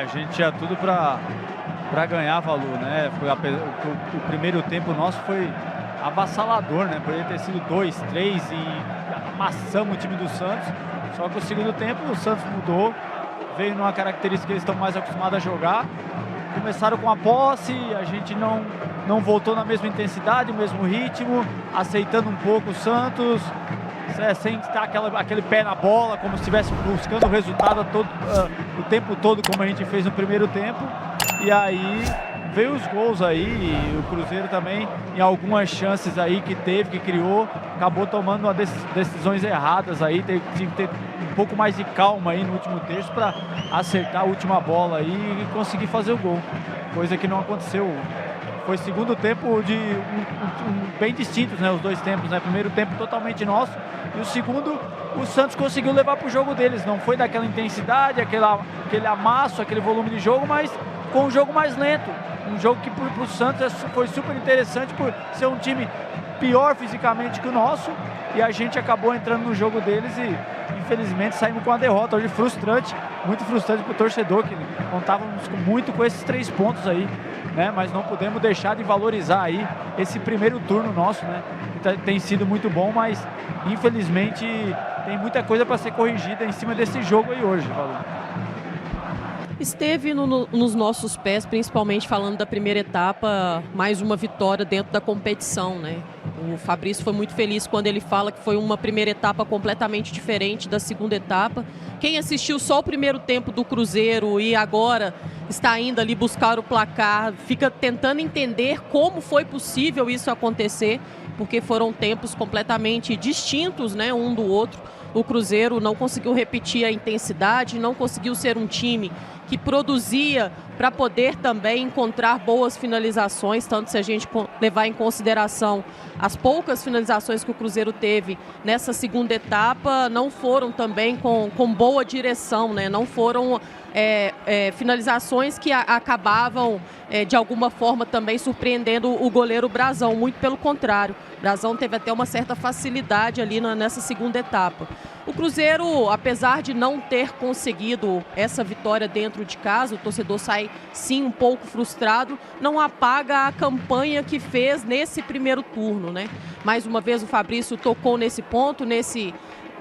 A gente tinha tudo para ganhar valor, né? O primeiro tempo nosso foi avassalador, né? Poderia ter sido 2, 3 e amassamos o time do Santos. Só que o segundo tempo o Santos mudou, veio numa característica que eles estão mais acostumados a jogar. Começaram com a posse, a gente não voltou na mesma intensidade, o mesmo ritmo, aceitando um pouco o Santos, sem estar aquele pé na bola, como se estivesse buscando o resultado o tempo todo, como a gente fez no primeiro tempo. E aí veio os gols aí, e o Cruzeiro também, em algumas chances aí que teve, que criou, acabou tomando decisões erradas aí, teve que ter um pouco mais de calma aí no último terço para acertar a última bola aí e conseguir fazer o gol, coisa que não aconteceu. Foi segundo tempo bem distintos, né, os dois tempos, né? Primeiro tempo totalmente nosso e o segundo o Santos conseguiu levar para o jogo deles, não foi daquela intensidade, aquele amasso, aquele volume de jogo, mas com um jogo mais lento, um jogo que para o Santos foi super interessante por ser um time pior fisicamente que o nosso, e a gente acabou entrando no jogo deles e infelizmente saímos com a derrota hoje, frustrante, muito frustrante para o torcedor, que contávamos muito com esses 3 pontos aí, né? Mas não podemos deixar de valorizar aí esse primeiro turno nosso, né? Que tem sido muito bom, mas infelizmente tem muita coisa para ser corrigida em cima desse jogo aí hoje, Valor. Esteve nos nossos pés, principalmente falando da primeira etapa, mais uma vitória dentro da competição, né? O Fabrício foi muito feliz quando ele fala que foi uma primeira etapa completamente diferente da segunda etapa. Quem assistiu só o primeiro tempo do Cruzeiro e agora está indo ali buscar o placar, fica tentando entender como foi possível isso acontecer, porque foram tempos completamente distintos, né, um do outro. O Cruzeiro não conseguiu repetir a intensidade, não conseguiu ser um time que produzia para poder também encontrar boas finalizações, tanto se a gente levar em consideração as poucas finalizações que o Cruzeiro teve nessa segunda etapa, não foram também com boa direção, né? Não foram finalizações que acabavam de alguma forma também surpreendendo o goleiro Brazão, muito pelo contrário. Brazão teve até uma certa facilidade ali nessa segunda etapa. O Cruzeiro, apesar de não ter conseguido essa vitória dentro de casa, o torcedor sai sim um pouco frustrado, não apaga a campanha que fez nesse primeiro turno, né? Mais uma vez o Fabrício tocou nesse ponto,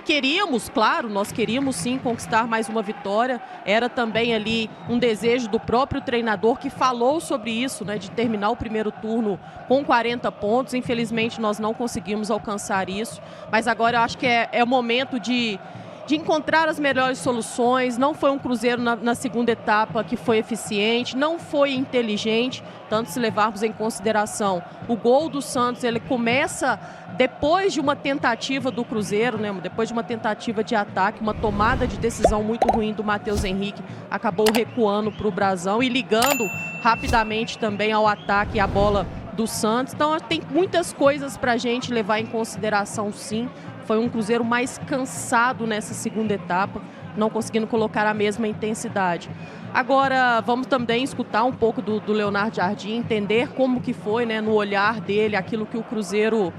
Queríamos, claro, nós queríamos sim conquistar mais uma vitória. Era também ali um desejo do próprio treinador que falou sobre isso, né, de terminar o primeiro turno com 40 pontos. Infelizmente nós não conseguimos alcançar isso, mas agora eu acho que é o momento de encontrar as melhores soluções. Não foi um Cruzeiro na segunda etapa que foi eficiente, não foi inteligente, tanto se levarmos em consideração o gol do Santos, ele começa depois de uma tentativa do Cruzeiro, né? Depois de uma tentativa de ataque, uma tomada de decisão muito ruim do Matheus Henrique, acabou recuando para o Brazão e ligando rapidamente também ao ataque a bola do Santos. Então tem muitas coisas para a gente levar em consideração, sim. Foi um Cruzeiro mais cansado nessa segunda etapa, não conseguindo colocar a mesma intensidade. Agora vamos também escutar um pouco do Leonardo Jardim, entender como que foi, né, no olhar dele, aquilo que o Cruzeiro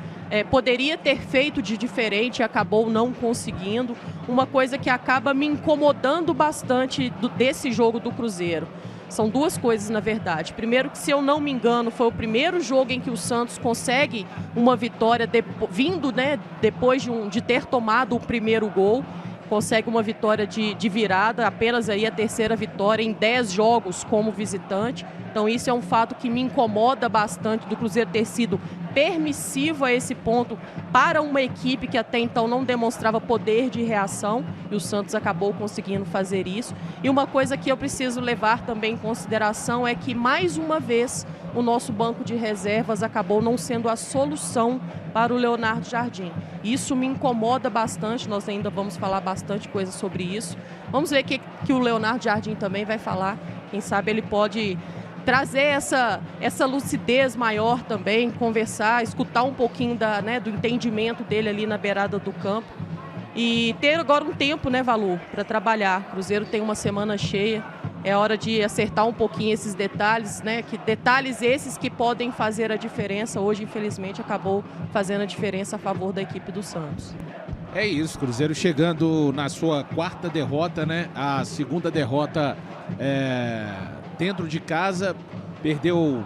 poderia ter feito de diferente e acabou não conseguindo. Uma coisa que acaba me incomodando bastante desse jogo do Cruzeiro. São duas coisas, na verdade. Primeiro, que se eu não me engano, foi o primeiro jogo em que o Santos consegue uma vitória vindo, né, depois de ter tomado o primeiro gol. Consegue uma vitória de virada, apenas aí a terceira vitória em 10 jogos como visitante. Então isso é um fato que me incomoda bastante do Cruzeiro ter sido permissivo a esse ponto para uma equipe que até então não demonstrava poder de reação, e o Santos acabou conseguindo fazer isso. E uma coisa que eu preciso levar também em consideração é que, mais uma vez, o nosso banco de reservas acabou não sendo a solução para o Leonardo Jardim. Isso me incomoda bastante, nós ainda vamos falar bastante coisa sobre isso. Vamos ver o que o Leonardo Jardim também vai falar. Quem sabe ele pode trazer essa lucidez maior também, conversar, escutar um pouquinho do entendimento dele ali na beirada do campo. E ter agora um tempo, né, Valu, para trabalhar. O Cruzeiro tem uma semana cheia. É hora de acertar um pouquinho esses detalhes, né? Detalhes esses que podem fazer a diferença. Hoje, infelizmente, acabou fazendo a diferença a favor da equipe do Santos. É isso, Cruzeiro chegando na sua quarta derrota, né? A segunda derrota dentro de casa, perdeu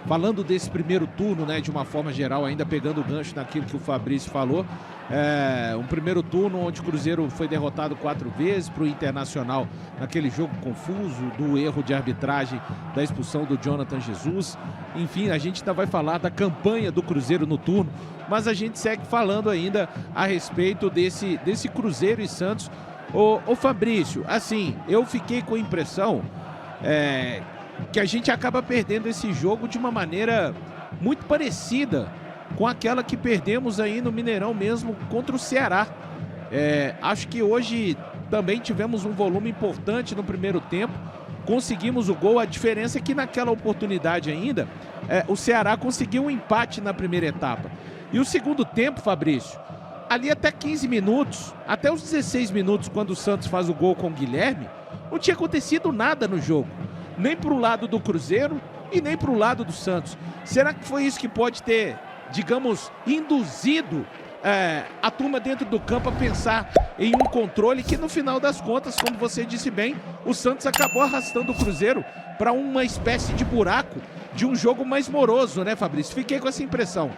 falando desse primeiro turno, né? De uma forma geral, ainda pegando o gancho naquilo que o Fabrício falou. Um primeiro turno onde o Cruzeiro foi derrotado 4 vezes para o Internacional naquele jogo confuso do erro de arbitragem da expulsão do Jonathan Jesus. Enfim, a gente ainda vai falar da campanha do Cruzeiro no turno, mas a gente segue falando ainda a respeito desse Cruzeiro e Santos. Ô Fabrício, assim, eu fiquei com a impressão que a gente acaba perdendo esse jogo de uma maneira muito parecida com aquela que perdemos aí no Mineirão mesmo contra o Ceará. Acho que hoje também tivemos um volume importante no primeiro tempo, conseguimos o gol. A diferença é que naquela oportunidade ainda, o Ceará conseguiu um empate na primeira etapa. E o segundo tempo, Fabrício, ali até 15 minutos, até os 16 minutos, quando o Santos faz o gol com o Guilherme, não tinha acontecido nada no jogo, nem para o lado do Cruzeiro e nem para o lado do Santos. Será que foi isso que pode ter, digamos, induzido a turma dentro do campo a pensar em um controle que, no final das contas, como você disse bem, o Santos acabou arrastando o Cruzeiro para uma espécie de buraco de um jogo mais moroso, né, Fabrício? Fiquei com essa impressão.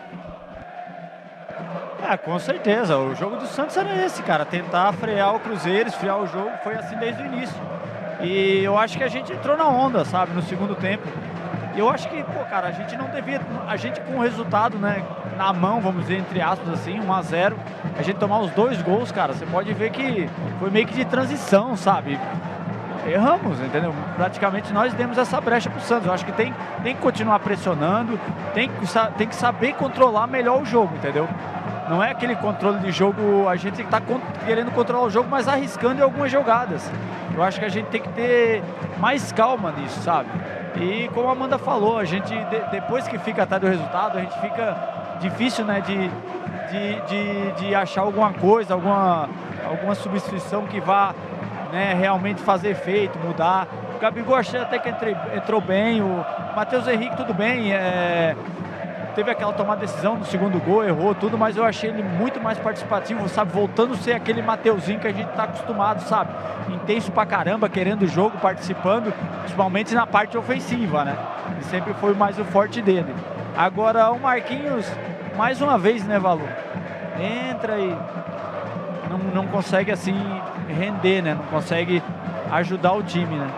Com certeza, o jogo do Santos era esse, cara, tentar frear o Cruzeiro, esfriar o jogo, foi assim desde o início. E eu acho que a gente entrou na onda, sabe, no segundo tempo. E eu acho que, cara, a gente não devia, a gente com o resultado, né, na mão, vamos dizer, entre aspas, assim, 1-0, a gente tomar os 2 gols, cara, você pode ver que foi meio que de transição, sabe? Erramos, entendeu? Praticamente nós demos essa brecha pro Santos. Eu acho que tem que continuar pressionando, tem que saber controlar melhor o jogo, entendeu? Não é aquele controle de jogo, a gente está querendo controlar o jogo, mas arriscando em algumas jogadas. Eu acho que a gente tem que ter mais calma nisso, sabe? E como a Amanda falou, a gente, depois que fica atrás do resultado, a gente fica difícil, né, de achar alguma coisa, alguma substituição que vá, né, realmente fazer efeito, mudar. O Gabigol achei até que entrou bem, o Matheus Henrique tudo bem, teve aquela tomada de decisão no segundo gol, errou tudo, mas eu achei ele muito mais participativo, sabe? Voltando a ser aquele Mateuzinho que a gente tá acostumado, sabe? Intenso pra caramba, querendo o jogo, participando, principalmente na parte ofensiva, né? E sempre foi mais o forte dele. Agora o Marquinhos, mais uma vez, né, Valu? Entra e não consegue, assim, render, né? Não consegue ajudar o time, né?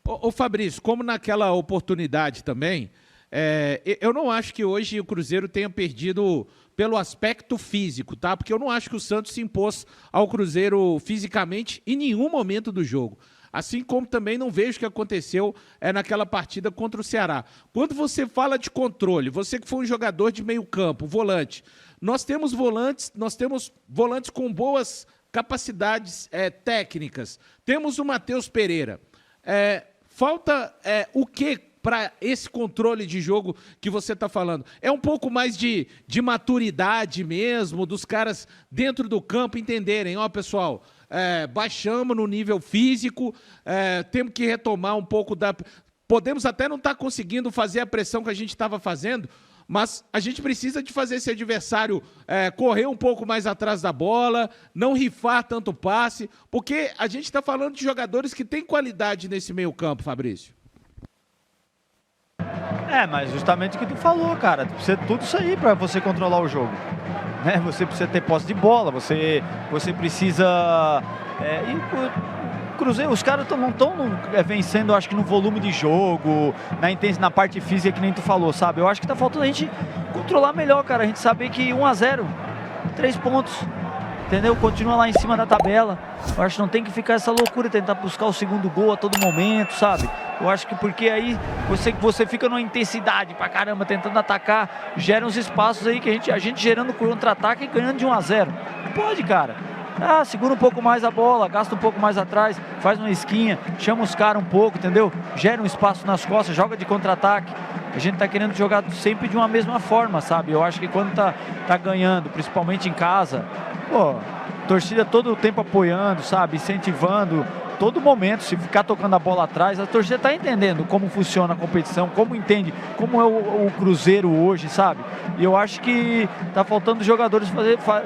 Ô Fabrício, como naquela oportunidade também, eu não acho que hoje o Cruzeiro tenha perdido pelo aspecto físico, tá? Porque eu não acho que o Santos se impôs ao Cruzeiro fisicamente em nenhum momento do jogo. Assim como também não vejo o que aconteceu naquela partida contra o Ceará. Quando você fala de controle, você que foi um jogador de meio campo, volante, nós temos volantes com boas capacidades técnicas. Temos o Matheus Pereira. Falta o quê para esse controle de jogo que você está falando? É um pouco mais de maturidade mesmo, dos caras dentro do campo entenderem, pessoal, baixamos no nível físico, temos que retomar um pouco da... Podemos até não estar conseguindo fazer a pressão que a gente estava fazendo, mas a gente precisa de fazer esse adversário correr um pouco mais atrás da bola, não rifar tanto passe, porque a gente está falando de jogadores que têm qualidade nesse meio campo, Fabrício. Mas justamente o que tu falou, cara, precisa tudo isso aí para você controlar o jogo, né? Você precisa ter posse de bola, você precisa... Cruzeiro, os caras não estão vencendo, acho que no volume de jogo, na parte física que nem tu falou, sabe? Eu acho que tá faltando a gente controlar melhor, cara, a gente saber que 1-0, 3 pontos, entendeu? Continua lá em cima da tabela. Eu acho que não tem que ficar essa loucura, tentar buscar o segundo gol a todo momento, sabe? Eu acho que porque aí você fica numa intensidade pra caramba, tentando atacar, gera uns espaços aí que a gente gerando contra-ataque e ganhando de 1-0. Não pode, cara. Segura um pouco mais a bola, gasta um pouco mais atrás, faz uma esquinha, chama os caras um pouco, entendeu? Gera um espaço nas costas, joga de contra-ataque. A gente tá querendo jogar sempre de uma mesma forma, sabe? Eu acho que quando tá ganhando, principalmente em casa, torcida todo o tempo apoiando, sabe? Incentivando, todo momento, se ficar tocando a bola atrás, a torcida está entendendo como funciona a competição, como entende, como é o Cruzeiro hoje, sabe? E eu acho que tá faltando os jogadores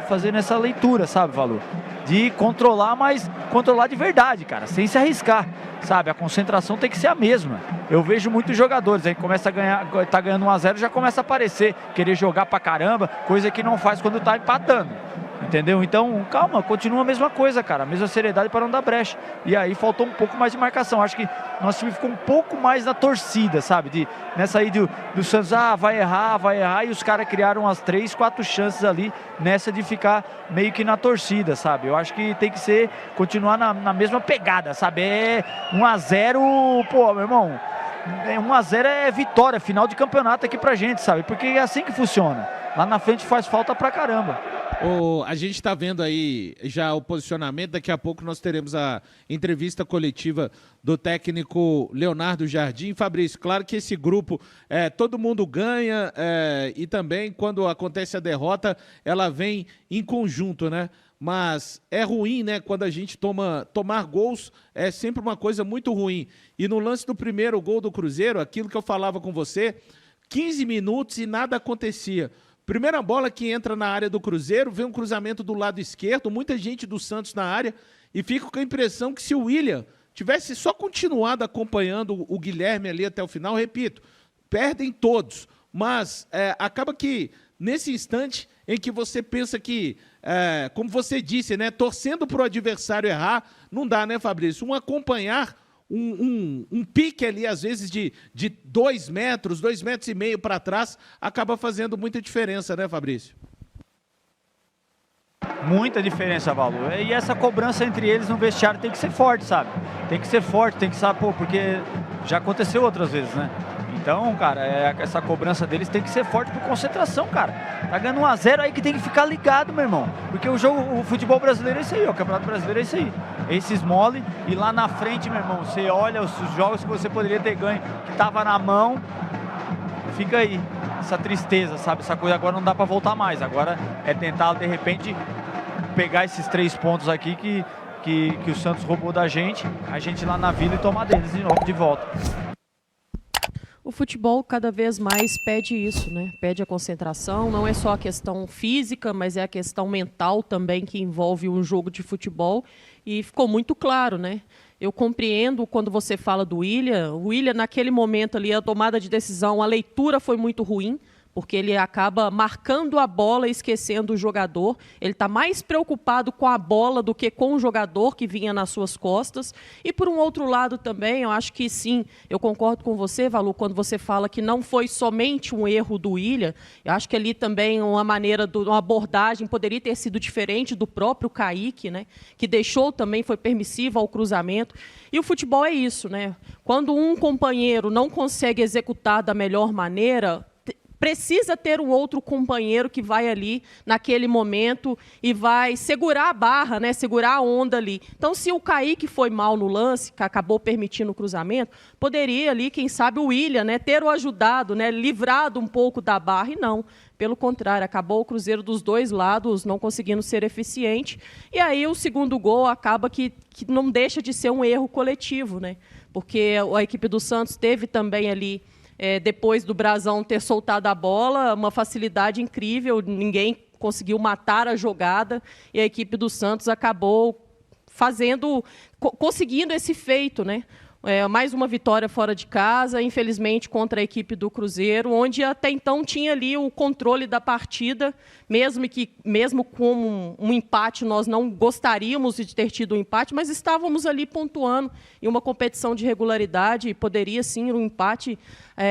fazer essa leitura, sabe, Valor? De controlar, mas controlar de verdade, cara, sem se arriscar, sabe? A concentração tem que ser a mesma. Eu vejo muitos jogadores aí, começa a ganhar, tá ganhando 1-0, já começa a aparecer, querer jogar pra caramba, coisa que não faz quando tá empatando. Entendeu? Então, calma, continua a mesma coisa, cara, a mesma seriedade para não dar brecha. E aí faltou um pouco mais de marcação. Acho que nosso time ficou um pouco mais na torcida, sabe? Nessa aí do Santos, vai errar, e os caras criaram umas 3, 4 chances ali nessa de ficar meio que na torcida, sabe? Eu acho que tem que continuar na mesma pegada, sabe? 1-0, pô, meu irmão, 1-0 é vitória, final de campeonato aqui pra gente, sabe? Porque é assim que funciona. Lá na frente faz falta pra caramba. A gente está vendo aí já o posicionamento, daqui a pouco nós teremos a entrevista coletiva do técnico Leonardo Jardim. Fabrício, claro que esse grupo, todo mundo ganha e também quando acontece a derrota, ela vem em conjunto, né? Mas é ruim, né? Quando a gente tomar gols, é sempre uma coisa muito ruim. E no lance do primeiro gol do Cruzeiro, aquilo que eu falava com você, 15 minutos e nada acontecia. Primeira bola que entra na área do Cruzeiro, vem um cruzamento do lado esquerdo, muita gente do Santos na área, e fico com a impressão que se o William tivesse só continuado acompanhando o Guilherme ali até o final, repito, perdem todos, mas acaba que nesse instante em que você pensa que, como você disse, né, torcendo para o adversário errar, não dá, né, Fabrício? Acompanhar um pique ali, às vezes, de 2 metros, 2,5 metros para trás, acaba fazendo muita diferença, né, Fabrício? Muita diferença, Valor. E essa cobrança entre eles no vestiário tem que ser forte, sabe? Tem que ser forte, tem que saber, porque já aconteceu outras vezes, né? Então, cara, essa cobrança deles tem que ser forte por concentração, cara. Tá ganhando 1-0 aí que tem que ficar ligado, meu irmão. Porque o futebol brasileiro é isso aí, o Campeonato Brasileiro é isso aí. Esses mole e lá na frente, meu irmão, você olha os jogos que você poderia ter ganho, que tava na mão, fica aí. Essa tristeza, sabe? Essa coisa agora não dá pra voltar mais. Agora é tentar, de repente, pegar esses 3 pontos aqui que o Santos roubou da gente, a gente lá na Vila e tomar deles de novo, de volta. O futebol cada vez mais pede isso, né? Pede a concentração, não é só a questão física, mas é a questão mental também que envolve um jogo de futebol. E ficou muito claro, né? Eu compreendo quando você fala do William. O William, naquele momento ali, a tomada de decisão, a leitura foi muito ruim, porque ele acaba marcando a bola e esquecendo o jogador. Ele está mais preocupado com a bola do que com o jogador que vinha nas suas costas. E, por um outro lado também, eu acho que sim, eu concordo com você, Valu, quando você fala que não foi somente um erro do William. Eu acho que ali também uma maneira, uma abordagem poderia ter sido diferente do próprio Kaique, né? Que deixou também, foi permissivo ao cruzamento. E o futebol é isso, né? Quando um companheiro não consegue executar da melhor maneira, precisa ter um outro companheiro que vai ali naquele momento e vai segurar a barra, né? Segurar a onda ali. Então, se o Kaique foi mal no lance, que acabou permitindo o cruzamento, poderia ali, quem sabe, o William, né, ter o ajudado, né, livrado um pouco da barra, e não. Pelo contrário, acabou o Cruzeiro dos dois lados não conseguindo ser eficiente. E aí o segundo gol acaba que não deixa de ser um erro coletivo, né? Porque a equipe do Santos teve também ali, depois do Brazão ter soltado a bola, uma facilidade incrível, ninguém conseguiu matar a jogada e a equipe do Santos acabou conseguindo esse feito, né? Mais uma vitória fora de casa, infelizmente contra a equipe do Cruzeiro, onde até então tinha ali o controle da partida, mesmo com um empate, nós não gostaríamos de ter tido um empate, mas estávamos ali pontuando em uma competição de regularidade e poderia sim um empate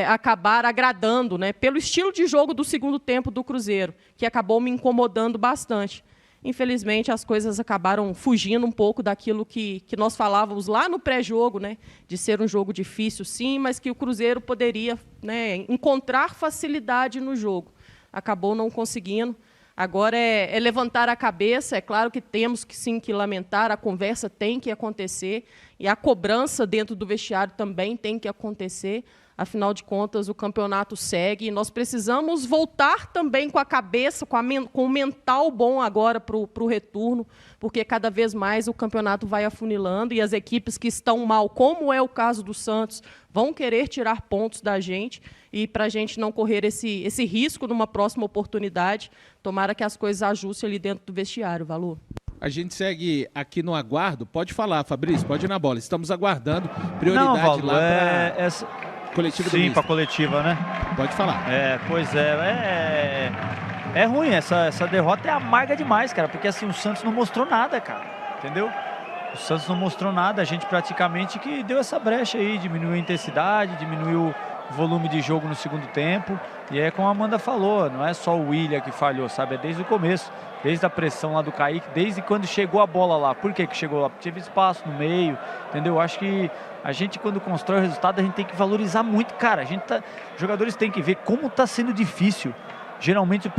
acabar agradando, né, pelo estilo de jogo do segundo tempo do Cruzeiro, que acabou me incomodando bastante. Infelizmente, as coisas acabaram fugindo um pouco daquilo que nós falávamos lá no pré-jogo, né? De ser um jogo difícil, sim, mas que o Cruzeiro poderia, né, encontrar facilidade no jogo. Acabou não conseguindo. Agora é levantar a cabeça. É claro que temos que, sim, que lamentar, a conversa tem que acontecer E a cobrança dentro do vestiário também tem que acontecer. Afinal de contas, o campeonato segue e nós precisamos voltar também com a cabeça, com o mental bom agora para o retorno, porque cada vez mais o campeonato vai afunilando e as equipes que estão mal, como é o caso do Santos, vão querer tirar pontos da gente e para a gente não correr esse risco numa próxima oportunidade, tomara que as coisas ajustem ali dentro do vestiário, Valu. A gente segue aqui no aguardo. Pode falar, Fabrício, pode ir na bola. Estamos aguardando prioridade não, Valu, lá para coletiva do Sim, misto. para coletiva, né? Pode falar. Pois é ruim, essa derrota é amarga demais, cara, porque assim, o Santos não mostrou nada, cara, entendeu? O Santos não mostrou nada, a gente praticamente que deu essa brecha aí, diminuiu a intensidade, diminuiu o volume de jogo no segundo tempo, e é como a Amanda falou, não é só o William que falhou, sabe, é desde o começo, desde a pressão lá do Kaique, desde quando chegou a bola lá. Por que chegou lá? Porque teve espaço no meio, entendeu? Acho que a gente, quando constrói o resultado, a gente tem que valorizar muito, cara. Os jogadores têm que ver como está sendo difícil. Geralmente,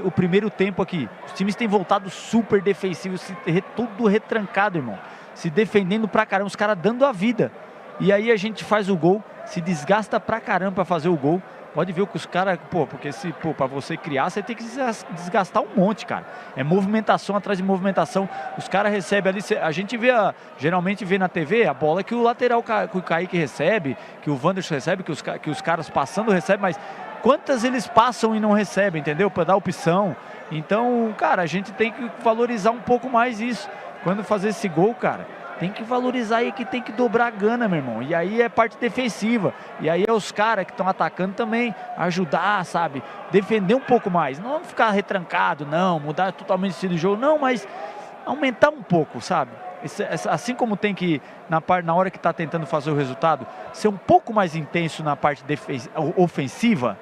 o primeiro tempo aqui, os times têm voltado super defensivos, tudo retrancado, irmão. Se defendendo pra caramba, os caras dando a vida. E aí a gente faz o gol, se desgasta pra caramba pra fazer o gol. Pode ver que os caras, porque para você criar, você tem que desgastar um monte, cara. É movimentação atrás de movimentação. Os caras recebem ali, a gente geralmente vê na TV a bola que o lateral, que o Kaique recebe, que o Wanderson recebe, que os caras passando recebem, mas quantas eles passam e não recebem, entendeu? Para dar opção. Então, cara, a gente tem que valorizar um pouco mais isso. Quando fazer esse gol, cara, tem que valorizar aí, que tem que dobrar a gana, meu irmão. E aí é parte defensiva. E aí é os caras que estão atacando também ajudar, sabe? Defender um pouco mais. Não ficar retrancado, não. Mudar totalmente o estilo de jogo, não. Mas aumentar um pouco, sabe? Assim como tem que, na hora que está tentando fazer o resultado, ser um pouco mais intenso na parte ofensiva,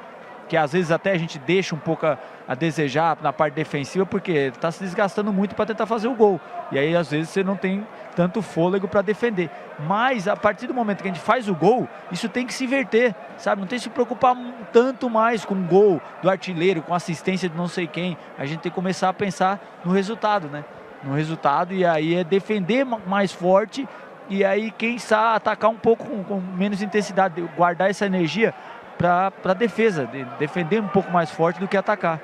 que às vezes até a gente deixa um pouco a desejar na parte defensiva, porque está se desgastando muito para tentar fazer o gol. E aí, às vezes, você não tem tanto fôlego para defender. Mas, a partir do momento que a gente faz o gol, isso tem que se inverter, sabe? Não tem que se preocupar tanto mais com o gol do artilheiro, com a assistência de não sei quem. A gente tem que começar a pensar no resultado, né? No resultado, e aí é defender mais forte, e aí, quem sabe, atacar um pouco com menos intensidade, guardar essa energia para a defesa, defender um pouco mais forte do que atacar.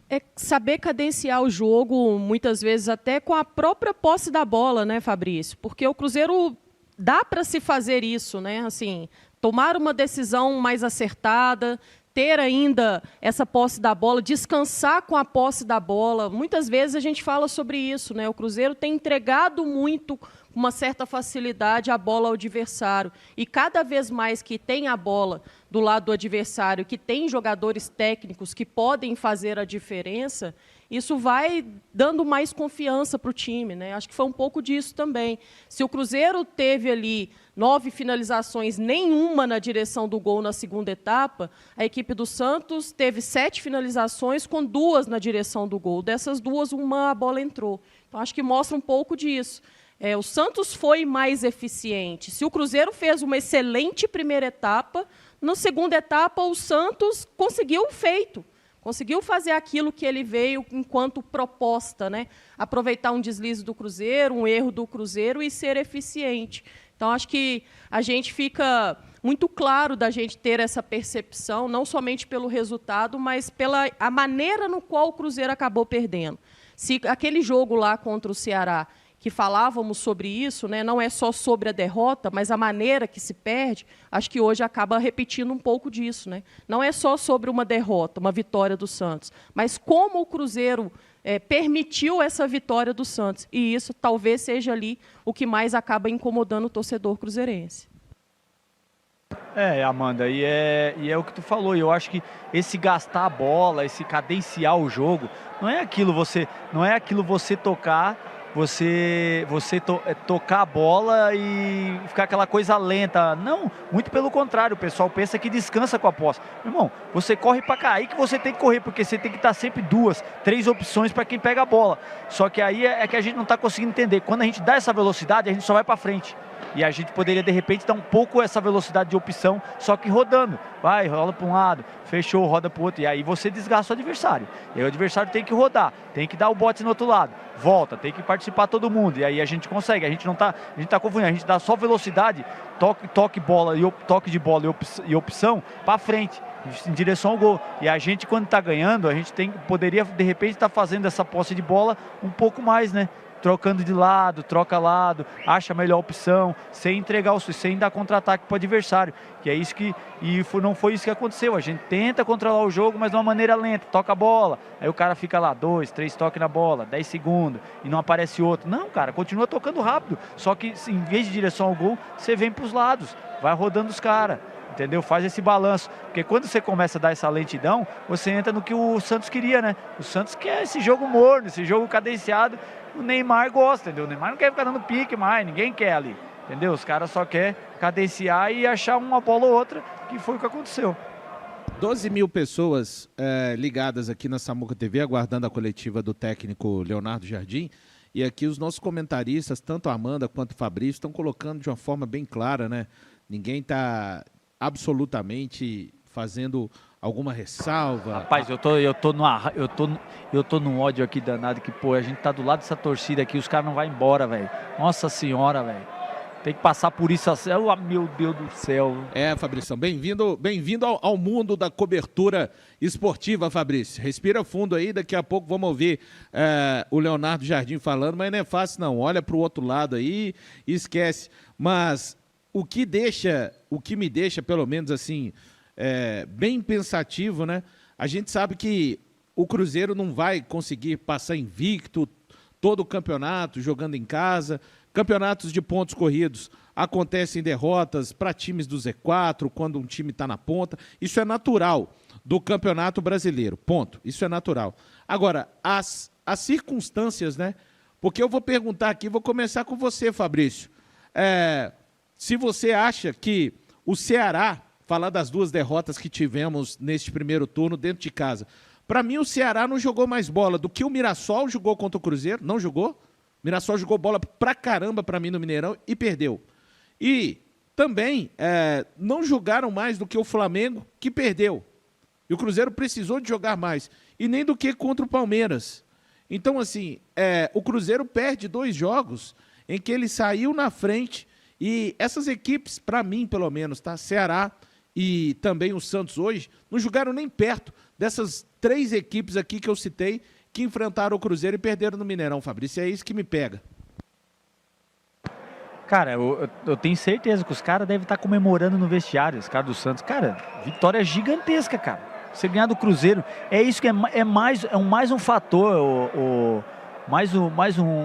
É saber cadenciar o jogo, muitas vezes até com a própria posse da bola, né, Fabrício? Porque o Cruzeiro dá para se fazer isso, né? Assim, tomar uma decisão mais acertada, ter ainda essa posse da bola, descansar com a posse da bola. Muitas vezes a gente fala sobre isso, né? O Cruzeiro tem entregado muito, com uma certa facilidade, a bola ao adversário. E cada vez mais que tem a bola do lado do adversário, que tem jogadores técnicos que podem fazer a diferença, isso vai dando mais confiança para o time, né? Acho que foi um pouco disso também. Se o Cruzeiro teve ali 9 finalizações, nenhuma na direção do gol na segunda etapa, a equipe do Santos teve 7 finalizações com 2 na direção do gol. Dessas 2, uma a bola entrou. Então, acho que mostra um pouco disso. O Santos foi mais eficiente. Se o Cruzeiro fez uma excelente primeira etapa, na segunda etapa o Santos conseguiu o feito. Conseguiu fazer aquilo que ele veio enquanto proposta, né? Aproveitar um deslize do Cruzeiro, um erro do Cruzeiro e ser eficiente. Então, acho que a gente fica muito claro da gente ter essa percepção, não somente pelo resultado, mas pela a maneira no qual o Cruzeiro acabou perdendo. Se aquele jogo lá contra o Ceará, que falávamos sobre isso, né, não é só sobre a derrota, mas a maneira que se perde, acho que hoje acaba repetindo um pouco disso, né? Não é só sobre uma derrota, uma vitória do Santos, mas como o Cruzeiro permitiu essa vitória do Santos. E isso talvez seja ali o que mais acaba incomodando o torcedor cruzeirense. Amanda, e é o que tu falou, eu acho que esse gastar a bola, esse cadenciar o jogo, não é aquilo você tocar, tocar a bola e ficar aquela coisa lenta. Não, muito pelo contrário, o pessoal pensa que descansa com a posse. Irmão, você corre para cair, que você tem que correr, porque você tem que estar sempre 2, 3 opções para quem pega a bola. Só que aí é que a gente não está conseguindo entender. Quando a gente dá essa velocidade, a gente só vai para frente. E a gente poderia, de repente, dar um pouco essa velocidade de opção, só que rodando. Vai, rola para um lado, fechou, roda para o outro. E aí você desgasta o adversário. E aí o adversário tem que rodar, tem que dar o bote no outro lado. Volta, tem que participar todo mundo. E aí a gente consegue. A gente tá confundindo. A gente dá só velocidade, toque de bola e opção para frente, em direção ao gol. E a gente, quando está ganhando, a gente poderia, de repente, estar fazendo essa posse de bola um pouco mais, né? Trocando de lado, troca lado, acha a melhor opção, sem dar contra-ataque para o adversário. Que é isso não foi isso que aconteceu. A gente tenta controlar o jogo, mas de uma maneira lenta, toca a bola. Aí o cara fica lá, 2, 3 toques na bola, 10 segundos, e não aparece outro. Não, cara, continua tocando rápido. Só que em vez de direção ao gol, você vem para os lados, vai rodando os caras. Entendeu? Faz esse balanço, porque quando você começa a dar essa lentidão, você entra no que o Santos queria, né? O Santos quer esse jogo morno, esse jogo cadenciado. O Neymar gosta, entendeu? O Neymar não quer ficar dando pique mais, ninguém quer ali, entendeu? Os caras só querem cadenciar e achar uma bola ou outra, que foi o que aconteceu. 12 mil pessoas ligadas aqui na Samuca TV, aguardando a coletiva do técnico Leonardo Jardim. E aqui os nossos comentaristas, tanto a Amanda quanto o Fabrício, estão colocando de uma forma bem clara, né? Ninguém está absolutamente fazendo alguma ressalva. Rapaz, eu tô num ódio aqui danado que, pô, a gente tá do lado dessa torcida aqui, os caras não vão embora, velho. Nossa senhora, velho. Tem que passar por isso assim. Oh, meu Deus do céu. Fabrício, bem-vindo ao mundo da cobertura esportiva, Fabrício. Respira fundo aí, daqui a pouco vamos ouvir o Leonardo Jardim falando, mas não é fácil não. Olha pro outro lado aí e esquece. Mas o que me deixa, pelo menos assim, bem pensativo, né? A gente sabe que o Cruzeiro não vai conseguir passar invicto todo o campeonato, jogando em casa. Campeonatos de pontos corridos acontecem derrotas para times do Z4, quando um time está na ponta. Isso é natural do Campeonato Brasileiro, ponto. Isso é natural. Agora, as circunstâncias, né? Porque eu vou perguntar aqui, vou começar com você, Fabrício. Se você acha que o Ceará, falar das 2 derrotas que tivemos neste primeiro turno dentro de casa, para mim o Ceará não jogou mais bola do que o Mirassol jogou contra o Cruzeiro, não jogou? O Mirassol jogou bola pra caramba para mim no Mineirão e perdeu. E também não jogaram mais do que o Flamengo, que perdeu. E o Cruzeiro precisou de jogar mais. E nem do que contra o Palmeiras. Então, assim, o Cruzeiro perde 2 jogos em que ele saiu na frente. E essas equipes, para mim, pelo menos, tá? Ceará e também o Santos hoje, não jogaram nem perto dessas 3 equipes aqui que eu citei, que enfrentaram o Cruzeiro e perderam no Mineirão, Fabrício. É isso que me pega. Cara, eu tenho certeza que os caras devem estar comemorando no vestiário, os caras do Santos. Cara, vitória gigantesca, cara. Você ganhar do Cruzeiro, é isso que é mais um fator, mais um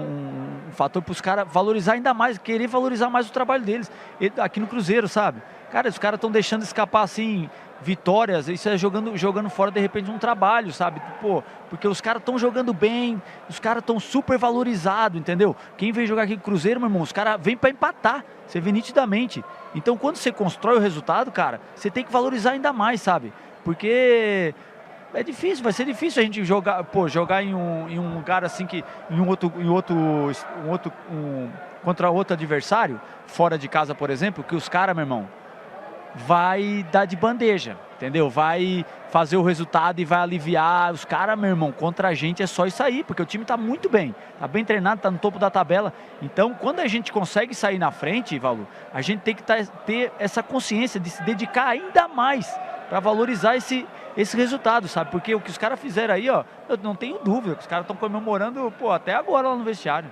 fator para os caras valorizar ainda mais, querer valorizar mais o trabalho deles aqui no Cruzeiro, sabe? Cara, os caras estão deixando escapar assim vitórias, isso é jogando fora de repente um trabalho, sabe? Pô, porque os caras estão jogando bem, os caras estão super valorizados, entendeu? Quem vem jogar aqui no Cruzeiro, meu irmão, os caras vêm para empatar, você vê nitidamente. Então, quando você constrói o resultado, cara, você tem que valorizar ainda mais, sabe? Porque é difícil, vai ser difícil a gente jogar em um lugar assim que contra outro adversário, fora de casa, por exemplo, que os caras, meu irmão, vai dar de bandeja, entendeu? Vai fazer o resultado e vai aliviar os caras, meu irmão, contra a gente é só isso aí, porque o time tá muito bem, tá bem treinado, tá no topo da tabela. Então, quando a gente consegue sair na frente, Valu, a gente tem que ter essa consciência de se dedicar ainda mais para valorizar esse resultado, sabe? Porque o que os caras fizeram aí, ó, eu não tenho dúvida que os caras estão comemorando, até agora lá no vestiário.